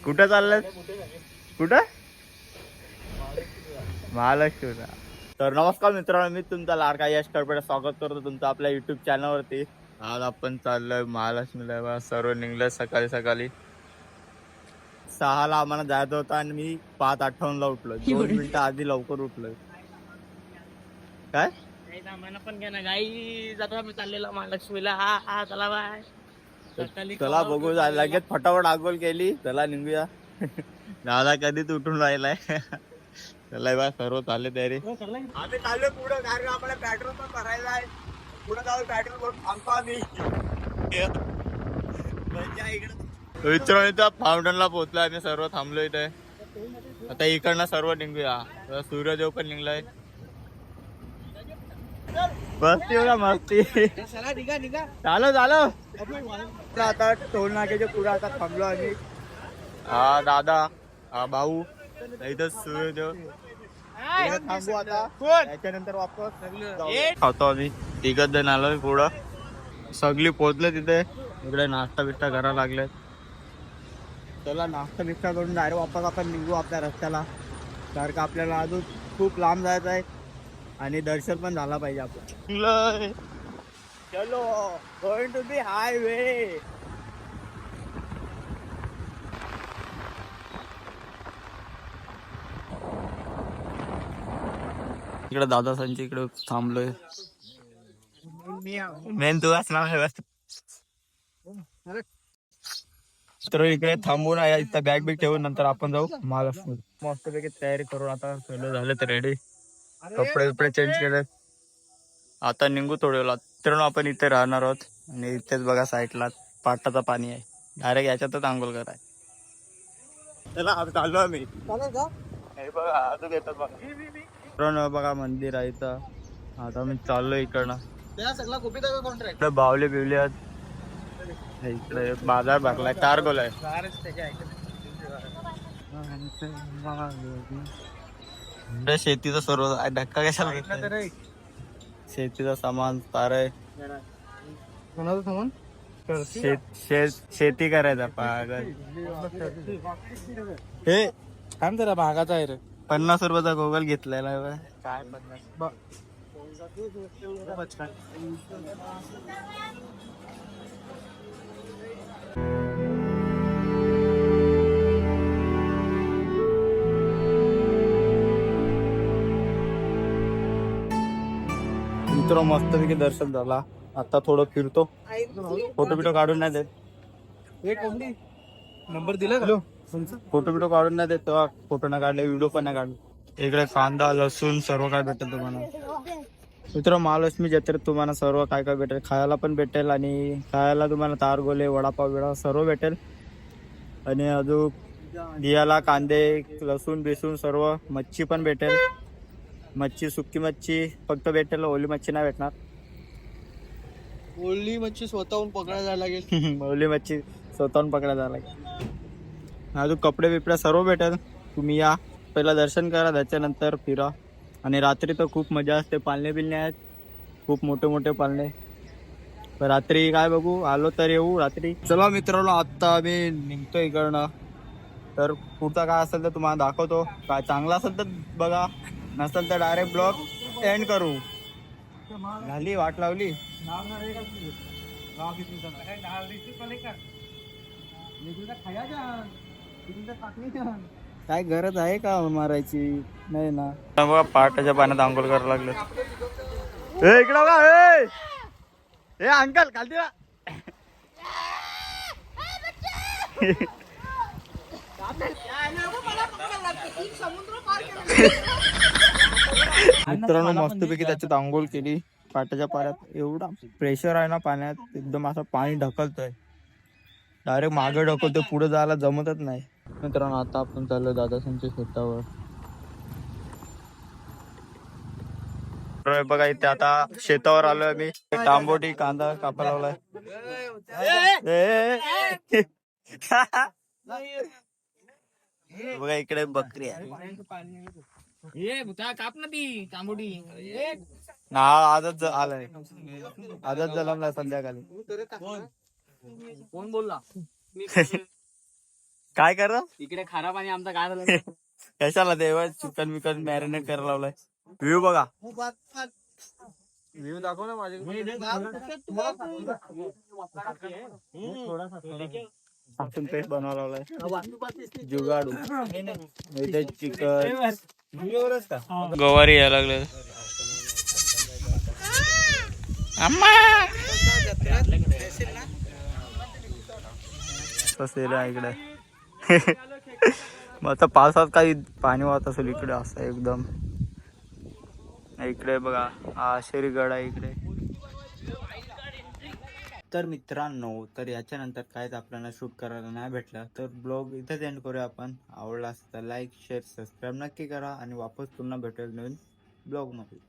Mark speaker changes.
Speaker 1: कुठं चाललं? कुठं? महालक्ष्मीला. तर नमस्कार मित्रांनो, मी तुमचा लाडका यश कडपडे स्वागत करतो तुमचं आपल्या युट्यूब चॅनलवरती. आज आपण चाललोय महालक्ष्मीला. सर्व निघलं सकाळी सकाळी 6ला आम्हाला जायचं होतं आणि मी 5:58ला उठलोय. 2 मिनिटं आधी लवकर उठलोय. काय
Speaker 2: आम्हाला पण घ्या ना गाई, जातो आम्ही चाललेलो महालक्ष्मीला. हा चला बाय.
Speaker 1: चला बघू, लगेच फटाफट आगोल केली. चला निघूया. दादा कधीच उठून राहिलाय. चला बा, सर्व चालले तयारी. आम्ही चाललोय पुढं, कारण आम्हाला पेट्रोल पण भरायला आहे. पुढे जाऊन पेट्रोल भरून थांबतो आम्ही. इकडे फाउंटनला पोहोचलो आम्ही, सर्व थांबलो इथे. आता इकडनं सर्व निघूया. सूर्यदेव पण निघलाय. मस्ती बघा, मस्ती. चालो चालो. आता टोल नाक्याच्या पुढे आता थांबलो आम्ही. हा दादा, हा भाऊ, इथं सूर्यदेव. थांबू आता, त्याच्यानंतर वापस खातो आम्ही. 3 जण आलोय पुढं. सगळी पोहोचले तिथे. इकडे नाश्ता बिष्टा करायला लागले. चला नाश्ता बिष्टा करून डायरेक्ट वापस आपण निघू आपल्या रस्त्याला. कारण का आपल्याला अजून खूप लांब जायचं आहे आणि दर्शन पण झाला पाहिजे आपलं. चलो, गोइंग टू दी हायवे. इकडे दादा संची इकडे थांबलोय. मेन तू असणार आहे. तर इकडे थांबून इथं बॅग बिग ठेवून नंतर आपण जाऊ महालक्ष्मी. मस्तपैकी तयारी करून आता सगळं झालं तर रेडी. कपडे बिपडे चेंज केले. आता निघू थोड्या वेळात. तर आपण इथे राहणार आहोत आणि इथेच बघा साईडला पाटाचं पाणी आहे. डायरेक्ट याच्यातच आंघोळ कराय. चला चाललो आम्ही. हे बघा अजून येतात बघा. बघा मंदिर आहे इथं. आता मी चाललो इकडनं. इकडे बावले बिवले आहेत. इकडे बाजार भरलाय. 4 गोल आहे. शेतीचं सर्व धक्का कशाला. शेतीचं सामान तारे. कोणाचं सामान? शेती करायचा पागल. हे थांब जरा, भागाचा आहे रे. 50 रुपयाचा गोगल घेतलेला आहे. काय 50? मित्र मस्तपैकी दर्शन झाला. आता थोडं फिरतो. फोटो बिटो काढून नाही देत. नंबर दिला. फोटो बिटो काढून नाही देत. फोटो नाही काढले, व्हिडिओ पण नाही काढले. इकडे कांदा, लसूण सर्व काय भेटेल तुम्हाला. मित्र महालक्ष्मी जत्रेत तुम्हाला सर्व काय काय भेटेल. खायला पण भेटेल आणि खायला तुम्हाला तारगोले, वडापाव बिडा सर्व भेटेल. आणि अजून दियाला कांदे, लसूण बिसून सर्व. मच्छी पण भेटेल. मच्छी सुकी मच्छी फक्त भेटेल, ओली मच्छी नाही भेटणार.
Speaker 2: ओली मच्छी स्वतःहून पकडायला जायला लागेल.
Speaker 1: ओली मच्छी स्वतःहून पकडायला जायला लागेल. अजून कपडे बिपडे सर्व भेटेल. तुम्ही या, पहिला दर्शन करा, त्याच्यानंतर फिरा. आणि रात्री तर खूप मजा असते. पाळणे बिलणे आहेत, खूप मोठे मोठे पाळणे. रात्री काय बघू, आलो तर येऊ रात्री. चला मित्रांनो, आत्ता आम्ही निघतो इकडनं. तर पुढचा काय असेल तर तुम्हाला दाखवतो. काय चांगला असेल तर बघा, नसेल तर डायरेक्ट ब्लॉग एंड करू. झाली वाट लावली. काय गरज आहे का मारायची, नाही ना. बघा पाटाच्या पाण्यात आंघोळ करायला लागले. इकडे बघा. ए अंकल खालती ना. मित्रांनो मस्तपैकी त्याच्यात आंघोळ केली पाटाच्या पाण्यात. एवढा प्रेशर आहे ना पाण्यात, एकदम असं पाणी ढकलतोय. डायरेक्ट मागे ढकलतोय, पुढे जायला जमतच नाही. मित्रांनो आता आपण चाललो दादासांच्या शेतावर. बघा इथे आता शेतावर आलोय मी. तांबोटी कांदा कापा लावलाय. बघा इकडे बकरी आहे.
Speaker 2: काप ना ती तांबोटी
Speaker 1: ना. आजच आलाय, आजच जलमला संध्याकाळी.
Speaker 2: कोण बोलला?
Speaker 1: काय कर
Speaker 2: इकडे खारा पाणी आमचा काय झालं
Speaker 1: कशाला देवा चिकन विकन मॅरिनेट करायला लावलाय. व्ह्यू बघा. व्ह्यू दाखव ना माझे. आपण पेस्ट बनवायला लावलाय जुगाडू. इथे चिकन गवारी यायला लागले. इकडे मग आता पावसात काही पाणी वाहत असेल इकडे असं एकदम. इकडे बघा हा शेरीगड आहे इकडे. तर मित्रांनो, तर याच्यानंतर काहीच आपल्याला शूट करायला नाही भेटलं, तर ब्लॉग इथेच एंड करूया आपण. आवडला असेल तर लाईक शेअर सबस्क्राईब नक्की करा आणि वापस पुन्हा भेटेल नवीन ब्लॉगमध्ये.